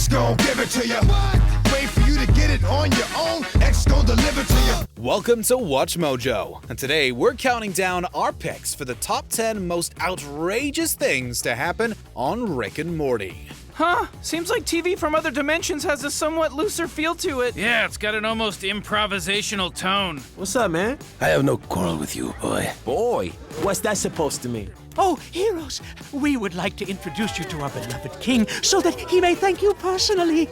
X gon' give it to you. Wait for you to get it on your own. X gon' deliver to you. Welcome to Watch Mojo, and today we're counting down our picks for the top 10 most outrageous things to happen on Rick and Morty. Huh? Seems like TV from other dimensions has a somewhat looser feel to it. Yeah, it's got an almost improvisational tone. What's up, man? I have no quarrel with you, boy. Boy? What's that supposed to mean? Oh, heroes, we would like to introduce you to our beloved king so that he may thank you personally.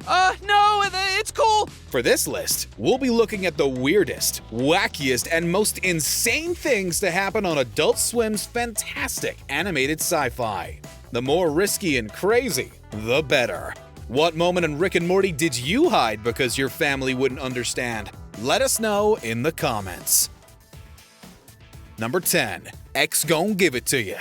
No, it's cool. For this list, we'll be looking at the weirdest, wackiest, and most insane things to happen on Adult Swim's fantastic animated sci-fi. The more risky and crazy, the better. What moment in Rick and Morty did you hide because your family wouldn't understand? Let us know in the comments. Number 10. X gon' give it to ya.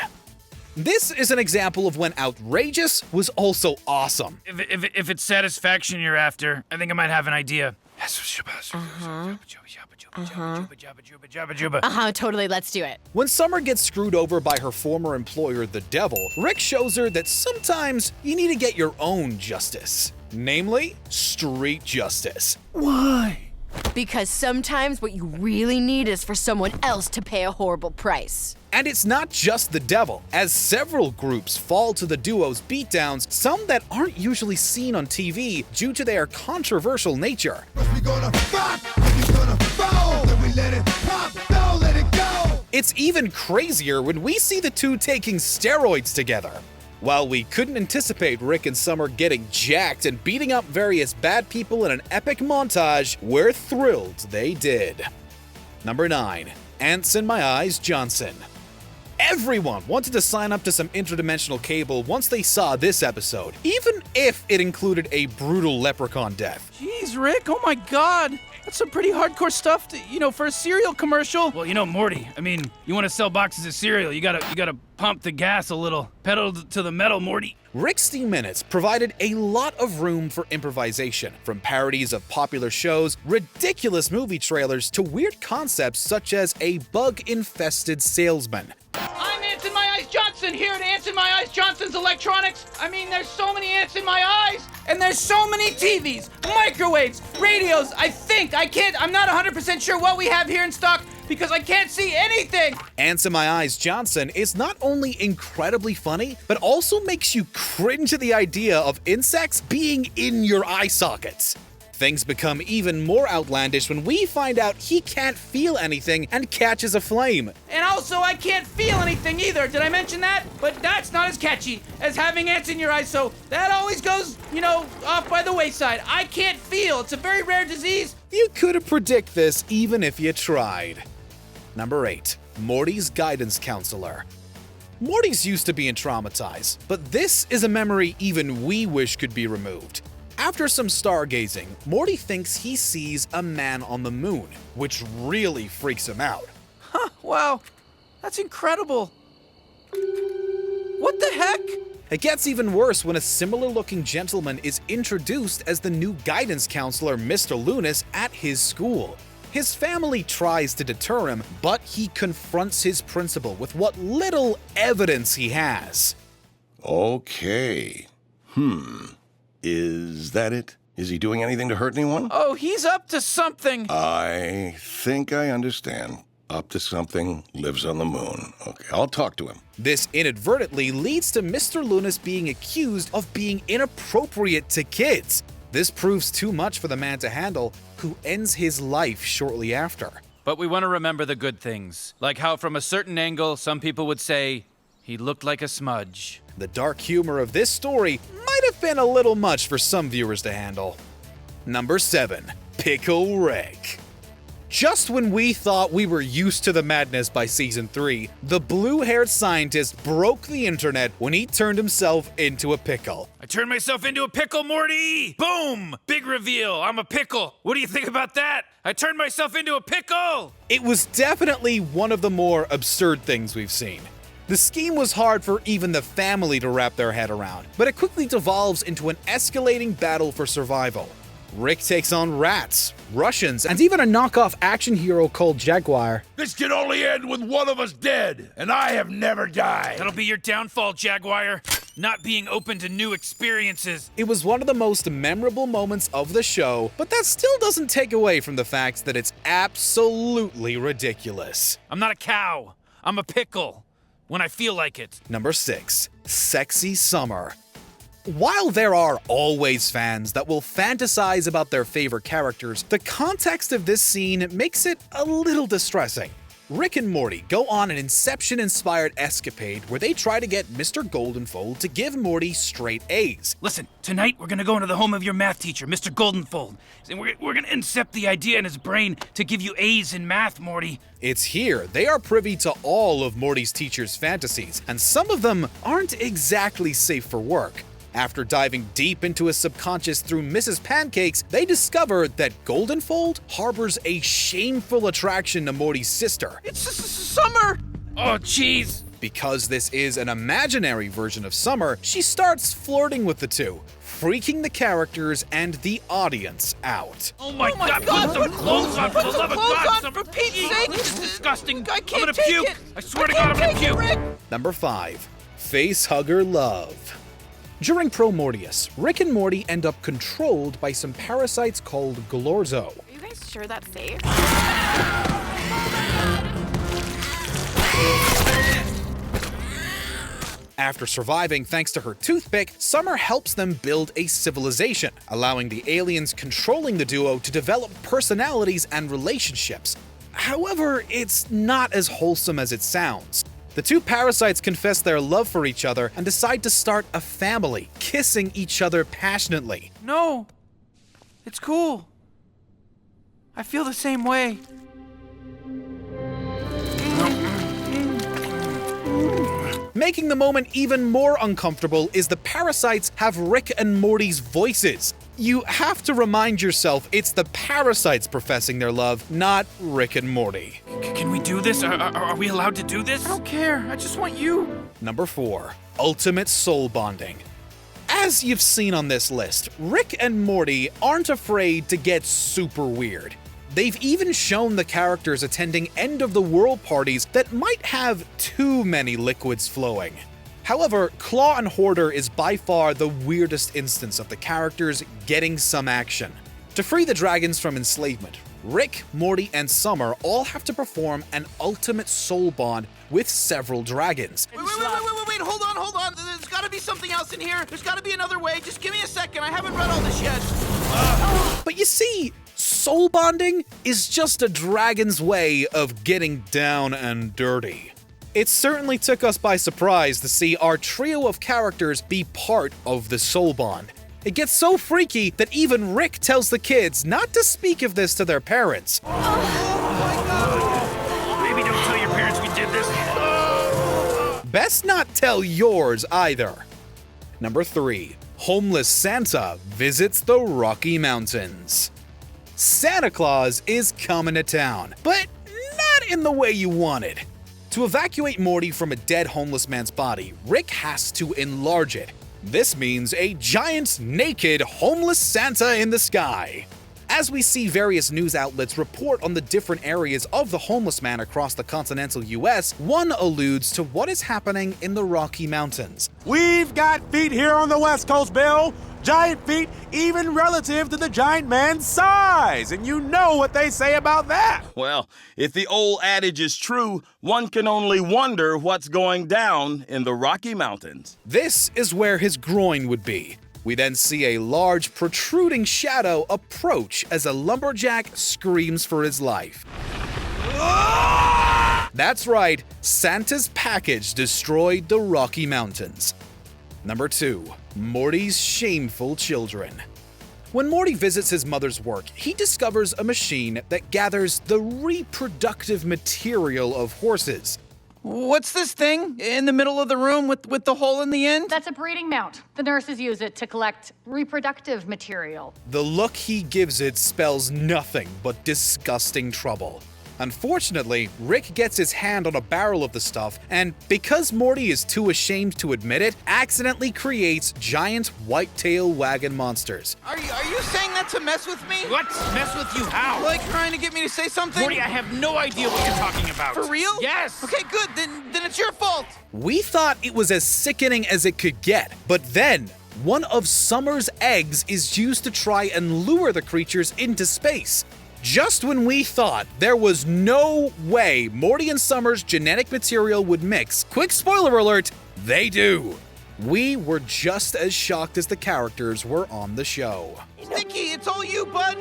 This is an example of when outrageous was also awesome. If it's satisfaction you're after, I think I might have an idea. Totally, let's do it. When Summer gets screwed over by her former employer, the Devil, Rick shows her that sometimes you need to get your own justice. Namely, street justice. Why? Because sometimes what you really need is for someone else to pay a horrible price. And it's not just the Devil, as several groups fall to the duo's beatdowns, some that aren't usually seen on TV due to their controversial nature. We gonna rock, we gonna fall. Then we let it pop, don't let it go. It's even crazier when we see the two taking steroids together. While we couldn't anticipate Rick and Summer getting jacked and beating up various bad people in an epic montage, we're thrilled they did. Number 9. Ants in My Eyes Johnson. Everyone wanted to sign up to some interdimensional cable once they saw this episode, even if it included a brutal leprechaun death. Jeez, Rick, oh my god. That's some pretty hardcore stuff for a cereal commercial. Well, Morty, you want to sell boxes of cereal, you gotta pump the gas a little. Pedal to the metal, Morty. Rick's Steam Minutes provided a lot of room for improvisation, from parodies of popular shows, ridiculous movie trailers, to weird concepts such as a bug-infested salesman. I'm Ants in My Eyes Johnson, here at Ants in My Eyes Johnson's Electronics. There's so many ants in my eyes, and there's so many TVs, microwaves, radios. I'm not 100% sure what we have here in stock because I can't see anything. Ants in My Eyes Johnson is not only incredibly funny, but also makes you cringe at the idea of insects being in your eye sockets. Things become even more outlandish when we find out he can't feel anything and catches a flame. And also, I can't feel anything either. Did I mention that? But that's not as catchy as having ants in your eyes, so that always goes, off by the wayside. I can't feel. It's a very rare disease. You couldn't predict this even if you tried. Number 8. Morty's guidance counselor. Morty's used to being traumatized, but this is a memory even we wish could be removed. After some stargazing, Morty thinks he sees a man on the moon, which really freaks him out. Huh, wow. That's incredible. What the heck? It gets even worse when a similar-looking gentleman is introduced as the new guidance counselor, Mr. Loonis, at his school. His family tries to deter him, but he confronts his principal with what little evidence he has. Okay. Is that it? Is he doing anything to hurt anyone? Oh, he's up to something. I think I understand. Up to something, lives on the moon. Okay, I'll talk to him. This inadvertently leads to Mr. Loonis being accused of being inappropriate to kids. This proves too much for the man to handle, who ends his life shortly after. But we want to remember the good things, like how from a certain angle, some people would say, he looked like a smudge. The dark humor of this story might have been a little much for some viewers to handle. Number 7. Pickle Rick. Just when we thought we were used to the madness by season 3, the blue-haired scientist broke the internet when he turned himself into a pickle. I turned myself into a pickle, Morty! Boom! Big reveal, I'm a pickle. What do you think about that? I turned myself into a pickle! It was definitely one of the more absurd things we've seen. The scheme was hard for even the family to wrap their head around, but it quickly devolves into an escalating battle for survival. Rick takes on rats, Russians, and even a knockoff action hero called Jaguar. This can only end with one of us dead, and I have never died. That'll be your downfall, Jaguar. not being open to new experiences. It was one of the most memorable moments of the show, but that still doesn't take away from the fact that it's absolutely ridiculous. I'm not a cow. I'm a pickle. When I feel like it. Number 6. Sexy Summer. While there are always fans that will fantasize about their favorite characters, the context of this scene makes it a little distressing. Rick and Morty go on an Inception-inspired escapade where they try to get Mr. Goldenfold to give Morty straight A's. Listen, tonight we're gonna go into the home of your math teacher, Mr. Goldenfold. And we're gonna incept the idea in his brain to give you A's in math, Morty. It's here they are privy to all of Morty's teacher's fantasies, and some of them aren't exactly safe for work. After diving deep into his subconscious through Mrs. Pancakes, they discover that Goldenfold harbors a shameful attraction to Morty's sister. It's Summer! Oh, jeez. Because this is an imaginary version of Summer, she starts flirting with the two, freaking the characters and the audience out. Oh my God, God, put some clothes on, for the love of God. for Pete's sake! This is disgusting. I I'm can't gonna take puke. it. I swear to God, I'm gonna puke. Rick. Number 5. Facehugger Love. During Pro Mortius, Rick and Morty end up controlled by some parasites called Glorzo. Are you guys sure that's safe? After surviving thanks to her toothpick, Summer helps them build a civilization, allowing the aliens controlling the duo to develop personalities and relationships. However, it's not as wholesome as it sounds. The two parasites confess their love for each other and decide to start a family, kissing each other passionately. No. It's cool. I feel the same way. Making the moment even more uncomfortable is the parasites have Rick and Morty's voices. You have to remind yourself it's the parasites professing their love, not Rick and Morty. Can we do this? Are we allowed to do this? I don't care. I just want you. Number 4. Ultimate Soul Bonding. As you've seen on this list, Rick and Morty aren't afraid to get super weird. They've even shown the characters attending end-of-the-world parties that might have too many liquids flowing. However, Claw and Hoarder is by far the weirdest instance of the characters getting some action. To free the dragons from enslavement, Rick, Morty, and Summer all have to perform an ultimate soul bond with several dragons. Wait, hold on. There's gotta be something else in here. There's gotta be another way. Just give me a second. I haven't read all this yet. But you see, soul bonding is just a dragon's way of getting down and dirty. It certainly took us by surprise to see our trio of characters be part of the soul bond. It gets so freaky that even Rick tells the kids not to speak of this to their parents. Maybe don't tell your parents we did this. Best not tell yours either. Number 3. Homeless Santa visits the Rocky Mountains. Santa Claus is coming to town, but not in the way you wanted. To evacuate Morty from a dead homeless man's body, Rick has to enlarge it. This means a giant, naked, homeless Santa in the sky. As we see various news outlets report on the different areas of the homeless man across the continental US, one alludes to what is happening in the Rocky Mountains. We've got feet here on the West Coast, Bill. Giant feet, even relative to the giant man's size. And you know what they say about that. Well, if the old adage is true, one can only wonder what's going down in the Rocky Mountains. This is where his groin would be. We then see a large, protruding shadow approach as a lumberjack screams for his life. That's right, Santa's package destroyed the Rocky Mountains. Number 2. Morty's Shameful Children. When Morty visits his mother's work, he discovers a machine that gathers the reproductive material of horses. What's this thing in the middle of the room with the hole in the end? That's a breeding mount. The nurses use it to collect reproductive material. The look he gives it spells nothing but disgusting trouble. Unfortunately, Rick gets his hand on a barrel of the stuff, and because Morty is too ashamed to admit it, accidentally creates giant white-tail wagon monsters. Are you saying that to mess with me? What? Mess with you how? Like trying to get me to say something? Morty, I have no idea what you're talking about. For real? Yes. Okay, good. Then it's your fault. We thought it was as sickening as it could get, but then one of Summer's eggs is used to try and lure the creatures into space. Just when we thought there was no way Morty and Summer's genetic material would mix, quick spoiler alert, they do. We were just as shocked as the characters were on the show. Sticky, it's all you, bud.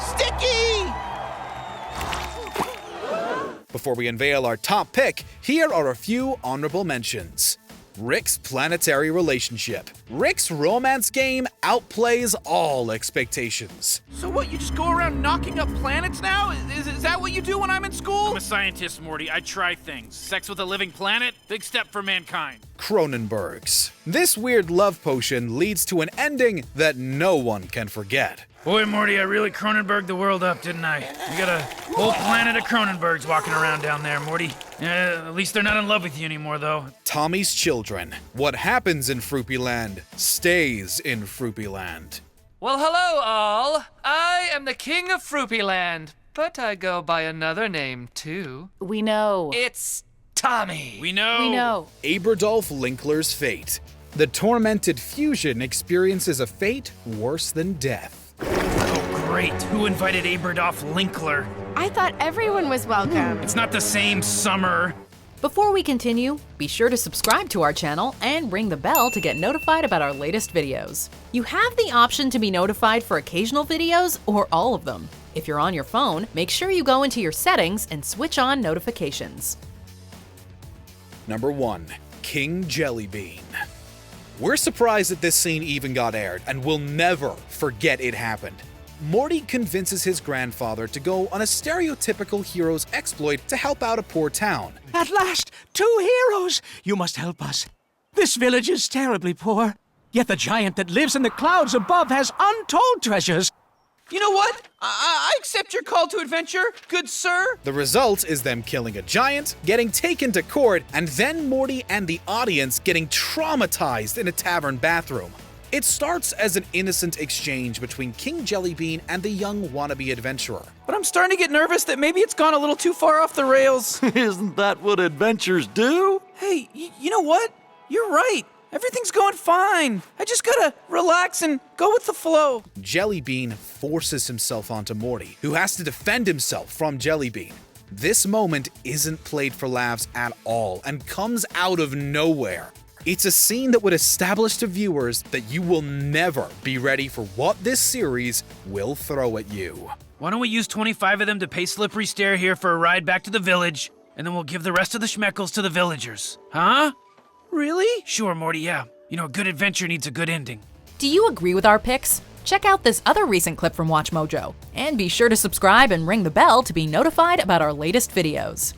Sticky! Before we unveil our top pick, here are a few honorable mentions. Rick's planetary relationship. Rick's romance game outplays all expectations. So what, you just go around knocking up planets now? Is that what you do when I'm in school? I'm a scientist, Morty. I try things. Sex with a living planet? Big step for mankind. Cronenberg's. This weird love potion leads to an ending that no one can forget. Boy, Morty, I really Cronenberged the world up, didn't I? We got a whole planet of Cronenbergs walking around down there, Morty. At least they're not in love with you anymore, though. Tommy's children. What happens in Fruipyland stays in Fruipyland. Well, hello, all. I am the king of Fruipyland, but I go by another name, too. We know. It's Tommy. We know. We know. Aberdolf Linkler's fate. The tormented fusion experiences a fate worse than death. Oh, great. Who invited Aberdolf Linkler? I thought everyone was welcome. It's not the same Summer. Before we continue, be sure to subscribe to our channel and ring the bell to get notified about our latest videos. You have the option to be notified for occasional videos or all of them. If you're on your phone, make sure you go into your settings and switch on notifications. Number 1. King Jellybean. We're surprised that this scene even got aired, and we'll never forget it happened. Morty convinces his grandfather to go on a stereotypical hero's exploit to help out a poor town. At last, 2 heroes! You must help us. This village is terribly poor, yet the giant that lives in the clouds above has untold treasures. You know what? I accept your call to adventure, good sir. The result is them killing a giant, getting taken to court, and then Morty and the audience getting traumatized in a tavern bathroom. It starts as an innocent exchange between King Jellybean and the young wannabe adventurer. But I'm starting to get nervous that maybe it's gone a little too far off the rails. Isn't that what adventures do? Hey, you know what? You're right. Everything's going fine. I just gotta relax and go with the flow. Jellybean forces himself onto Morty, who has to defend himself from Jellybean. This moment isn't played for laughs at all and comes out of nowhere. It's a scene that would establish to viewers that you will never be ready for what this series will throw at you. Why don't we use 25 of them to pay Slippery Stare here for a ride back to the village, and then we'll give the rest of the schmeckles to the villagers. Huh? Really? Sure, Morty, yeah. You know, a good adventure needs a good ending. Do you agree with our picks? Check out this other recent clip from WatchMojo, and be sure to subscribe and ring the bell to be notified about our latest videos.